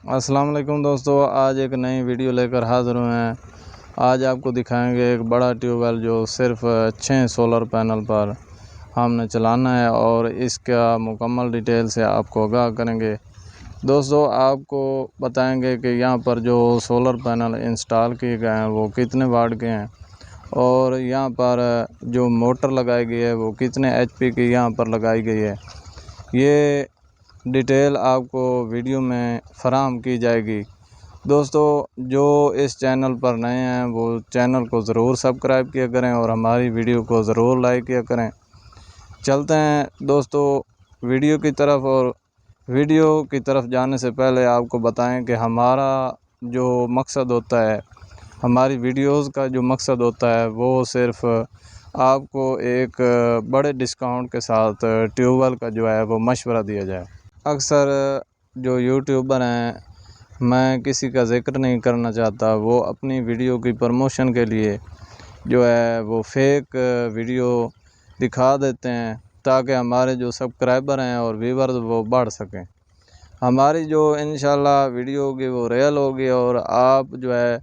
السلام علیکم دوستو، آج ایک نئی ویڈیو لے کر حاضر ہوئے ہیں۔ آج آپ کو دکھائیں گے ایک بڑا ٹیوب ویل جو صرف 6 سولر پینل پر ہم نے چلانا ہے اور اس کا مکمل ڈیٹیل سے آپ کو آگاہ کریں گے۔ دوستو آپ کو بتائیں گے کہ یہاں پر جو سولر پینل انسٹال کیے گئے ہیں وہ کتنے واٹ کے ہیں اور یہاں پر جو موٹر لگائی گئی ہے وہ کتنے ایچ پی کی یہاں پر لگائی گئی ہے۔ یہ ڈیٹیل آپ کو ویڈیو میں فراہم کی جائے گی۔ دوستو جو اس چینل پر نئے ہیں وہ چینل کو ضرور سبسکرائب کیا کریں اور ہماری ویڈیو کو ضرور لائک کیا کریں۔ چلتے ہیں دوستو ویڈیو کی طرف، اور ویڈیو کی طرف جانے سے پہلے آپ کو بتائیں کہ ہمارا جو مقصد ہوتا ہے، ہماری ویڈیوز کا جو مقصد ہوتا ہے وہ صرف آپ کو ایک بڑے ڈسکاؤنٹ کے ساتھ ٹیوب ویل کا جو ہے وہ مشورہ دیا جائے۔ اکثر جو یوٹیوبر ہیں، میں کسی کا ذکر نہیں کرنا چاہتا، وہ اپنی ویڈیو کی پروموشن کے لیے جو ہے وہ فیک ویڈیو دکھا دیتے ہیں تاکہ ہمارے جو سبسکرائبر ہیں اور ویورز وہ بڑھ سکیں۔ ہماری جو انشاءاللہ ویڈیو ہوگی وہ ریئل ہوگی اور آپ جو ہے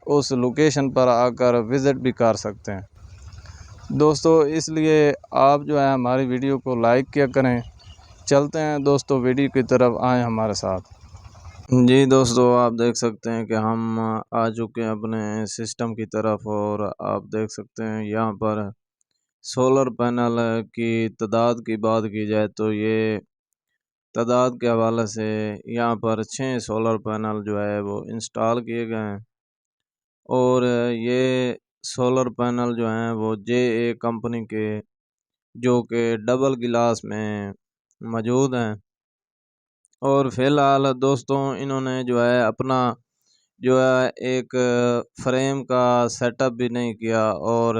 اس لوکیشن پر آ کر وزٹ بھی کر سکتے ہیں۔ دوستو اس لیے آپ جو ہے ہماری ویڈیو کو لائک کیا کریں۔ چلتے ہیں دوستو ویڈیو کی طرف، آئیں ہمارے ساتھ۔ جی دوستو آپ دیکھ سکتے ہیں کہ ہم آ چکے ہیں اپنے سسٹم کی طرف، اور آپ دیکھ سکتے ہیں یہاں پر سولر پینل کی تعداد کی بات کی جائے تو یہ تعداد کے حوالے سے یہاں پر 6 سولر پینل جو ہے وہ انسٹال کیے گئے ہیں، اور یہ سولر پینل جو ہیں وہ JA کمپنی کے جو کہ ڈبل گلاس میں موجود ہیں۔ اور فی الحال دوستوں انہوں نے جو ہے اپنا جو ہے ایک فریم کا سیٹ اپ بھی نہیں کیا، اور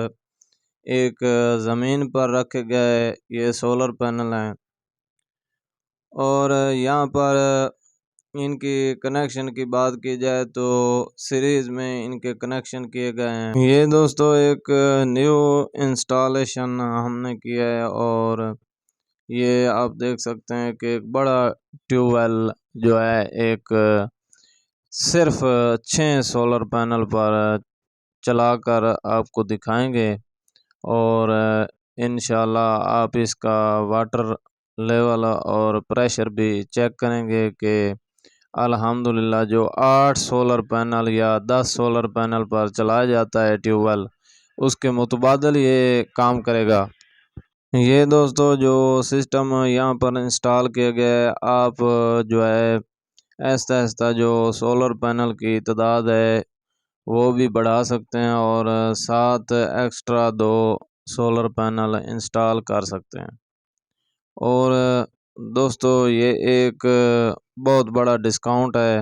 ایک زمین پر رکھے گئے یہ سولر پینل ہیں، اور یہاں پر ان کی کنیکشن کی بات کی جائے تو سیریز میں ان کے کنیکشن کیے گئے ہیں۔ یہ دوستو ایک نیو انسٹالیشن ہم نے کیا ہے، اور یہ آپ دیکھ سکتے ہیں کہ ایک بڑا ٹیوب ویل جو ہے ایک صرف 6 سولر پینل پر چلا کر آپ کو دکھائیں گے، اور انشاءاللہ آپ اس کا واٹر لیول اور پریشر بھی چیک کریں گے کہ الحمدللہ جو 8 سولر پینل یا 10 سولر پینل پر چلایا جاتا ہے ٹیوب ویل، اس کے متبادل یہ کام کرے گا۔ یہ دوستو جو سسٹم یہاں پر انسٹال کیا گیا ہے، آپ جو ہے آہستہ آہستہ جو سولر پینل کی تعداد ہے وہ بھی بڑھا سکتے ہیں، اور ساتھ ایکسٹرا 2 سولر پینل انسٹال کر سکتے ہیں۔ اور دوستو یہ ایک بہت بڑا ڈسکاؤنٹ ہے،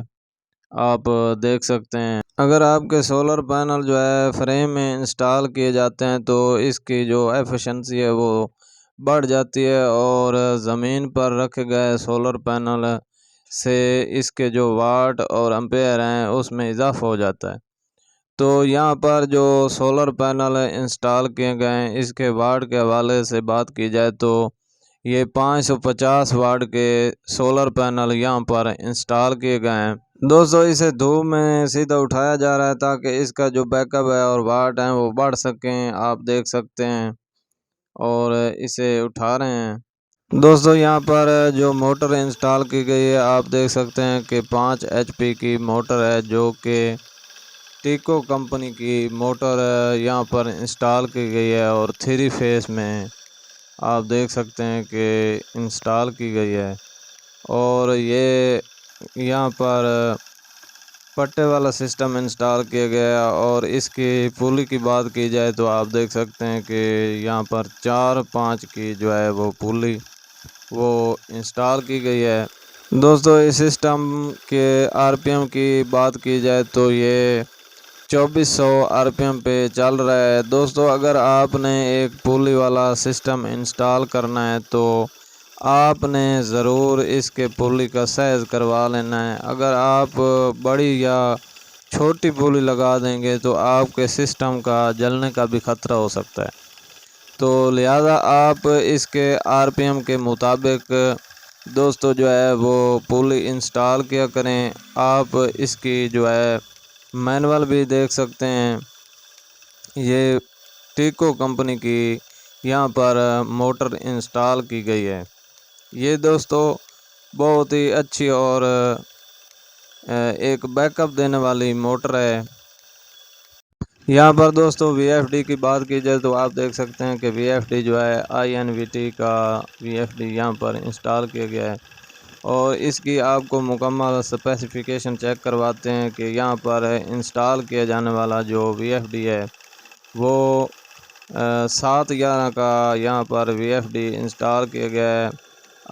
آپ دیکھ سکتے ہیں۔ اگر آپ کے سولر پینل جو ہے فریم میں انسٹال کیے جاتے ہیں تو اس کی جو ایفیشنسی ہے وہ بڑھ جاتی ہے، اور زمین پر رکھے گئے سولر پینل سے اس کے جو واٹ اور امپیئر ہیں اس میں اضافہ ہو جاتا ہے۔ تو یہاں پر جو سولر پینل انسٹال کیے گئے ہیں اس کے واٹ کے حوالے سے بات کی جائے تو یہ 550 واٹ کے سولر پینل یہاں پر انسٹال کیے گئے ہیں۔ دوستو اسے دھوپ میں سیدھا اٹھایا جا رہا ہے تاکہ اس کا جو بیک اپ ہے اور واٹ ہیں وہ بڑھ سکیں، آپ دیکھ سکتے ہیں، اور اسے اٹھا رہے ہیں۔ دوستو یہاں پر جو موٹر انسٹال کی گئی ہے آپ دیکھ سکتے ہیں کہ 5 ایچ پی کی موٹر ہے، جو کہ ٹیکو کمپنی کی موٹر یہاں پر انسٹال کی گئی ہے، اور 3 فیس میں آپ دیکھ سکتے ہیں کہ انسٹال کی گئی ہے۔ اور یہ یہاں پر پٹے والا سسٹم انسٹال کیا گیا، اور اس کی پولی کی بات کی جائے تو آپ دیکھ سکتے ہیں کہ یہاں پر 4-5 کی جو ہے وہ پولی وہ انسٹال کی گئی ہے۔ دوستو اس سسٹم کے RPM کی بات کی جائے تو یہ 2400 RPM پہ چل رہا ہے۔ دوستو اگر آپ نے ایک پولی والا سسٹم انسٹال کرنا ہے تو آپ نے ضرور اس کے پولی کا سائز کروا لینا ہے۔ اگر آپ بڑی یا چھوٹی پولی لگا دیں گے تو آپ کے سسٹم کا جلنے کا بھی خطرہ ہو سکتا ہے، تو لہذا آپ اس کے RPM کے مطابق دوستو جو ہے وہ پولی انسٹال کیا کریں۔ آپ اس کی جو ہے مینول بھی دیکھ سکتے ہیں۔ یہ ٹیکو کمپنی کی یہاں پر موٹر انسٹال کی گئی ہے۔ یہ دوستو بہت ہی اچھی اور ایک بیک اپ دینے والی موٹر ہے۔ یہاں پر دوستو وی ایف ڈی کی بات کی جائے تو آپ دیکھ سکتے ہیں کہ وی ایف ڈی جو ہے INVT کا وی ایف ڈی یہاں پر انسٹال کیا گیا ہے، اور اس کی آپ کو مکمل اسپیسیفیکیشن چیک کرواتے ہیں کہ یہاں پر انسٹال کیا جانے والا جو وی ایف ڈی ہے وہ 7/11 کا یہاں پر وی ایف ڈی انسٹال کیا گیا ہے۔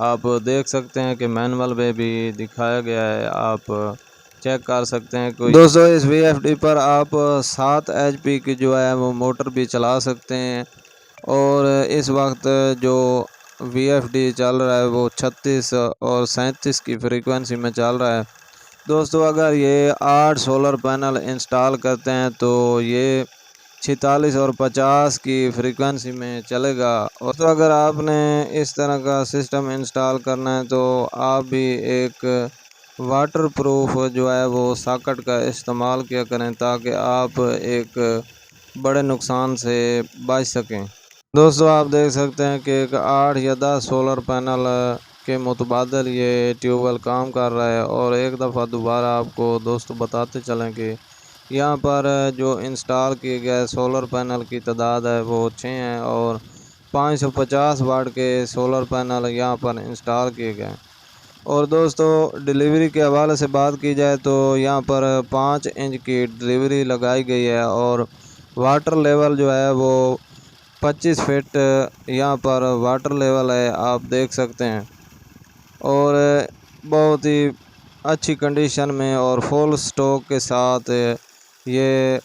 آپ دیکھ سکتے ہیں کہ مینول میں بھی دکھایا گیا ہے، آپ چیک کر سکتے ہیں۔ دوستو اس وی ایف ڈی پر آپ 7 HP کی جو ہے وہ موٹر بھی چلا سکتے ہیں، اور اس وقت جو وی ایف ڈی چل رہا ہے وہ 36 اور 37 کی فریکوینسی میں چل رہا ہے۔ دوستو اگر یہ 8 سولر پینل انسٹال کرتے ہیں تو یہ 46 اور 50 کی فریکوینسی میں چلے گا۔ اور تو اگر آپ نے اس طرح کا سسٹم انسٹال کرنا ہے تو آپ بھی ایک واٹر پروف جو ہے وہ ساکٹ کا استعمال کیا کریں، تاکہ آپ ایک بڑے نقصان سے بچ سکیں۔ دوستو آپ دیکھ سکتے ہیں کہ ایک 8 یا 10 سولر پینل کے متبادل یہ ٹیوب ویل کام کر رہا ہے۔ اور ایک دفعہ دوبارہ آپ کو دوستو بتاتے چلیں کہ یہاں پر جو انسٹال کیے گئے سولر پینل کی تعداد ہے وہ 6 ہیں، اور 550 واٹ کے سولر پینل یہاں پر انسٹال کیے گئے۔ اور دوستو ڈیلیوری کے حوالے سے بات کی جائے تو یہاں پر 5 انچ کی ڈیلیوری لگائی گئی ہے، اور واٹر لیول جو ہے وہ 25 فٹ یہاں پر واٹر لیول ہے، آپ دیکھ سکتے ہیں۔ اور بہت ہی اچھی کنڈیشن میں اور فل سٹاک کے ساتھ یہ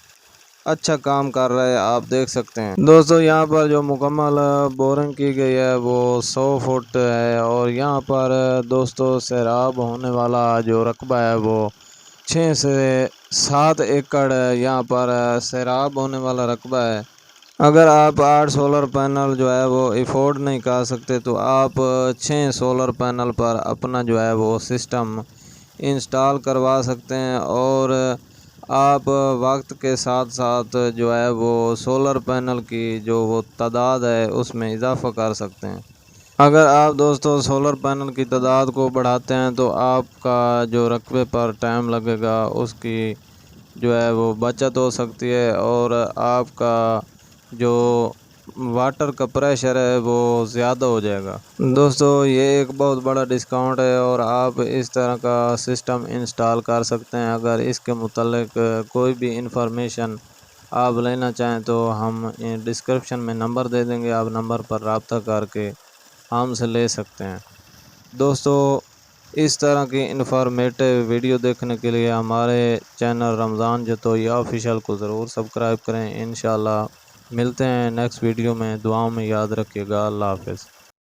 اچھا کام کر رہا ہے، آپ دیکھ سکتے ہیں۔ دوستو یہاں پر جو مکمل بورنگ کی گئی ہے وہ 100 فٹ ہے، اور یہاں پر دوستو سیراب ہونے والا جو رقبہ ہے وہ 6 سے 7 ایکڑ یہاں پر سیراب ہونے والا رقبہ ہے۔ اگر آپ 8 سولر پینل جو ہے وہ افورڈ نہیں کر سکتے تو آپ 6 سولر پینل پر اپنا جو ہے وہ سسٹم انسٹال کروا سکتے ہیں، اور آپ وقت کے ساتھ ساتھ جو ہے وہ سولر پینل کی جو وہ تعداد ہے اس میں اضافہ کر سکتے ہیں۔ اگر آپ دوستو سولر پینل کی تعداد کو بڑھاتے ہیں تو آپ کا جو رقبے پر ٹائم لگے گا اس کی جو ہے وہ بچت ہو سکتی ہے، اور آپ کا جو واٹر کا پریشر ہے وہ زیادہ ہو جائے گا۔ دوستو یہ ایک بہت بڑا ڈسکاؤنٹ ہے، اور آپ اس طرح کا سسٹم انسٹال کر سکتے ہیں۔ اگر اس کے متعلق کوئی بھی انفارمیشن آپ لینا چاہیں تو ہم ڈسکرپشن میں نمبر دے دیں گے، آپ نمبر پر رابطہ کر کے ہم سے لے سکتے ہیں۔ دوستو اس طرح کی انفارمیٹو ویڈیو دیکھنے کے لیے ہمارے چینل رمضان جتوئی آفیشیل کو ضرور سبسکرائب کریں۔ انشاءاللہ ملتے ہیں نیکسٹ ویڈیو میں، دعاؤں میں یاد رکھیے گا۔ اللہ حافظ۔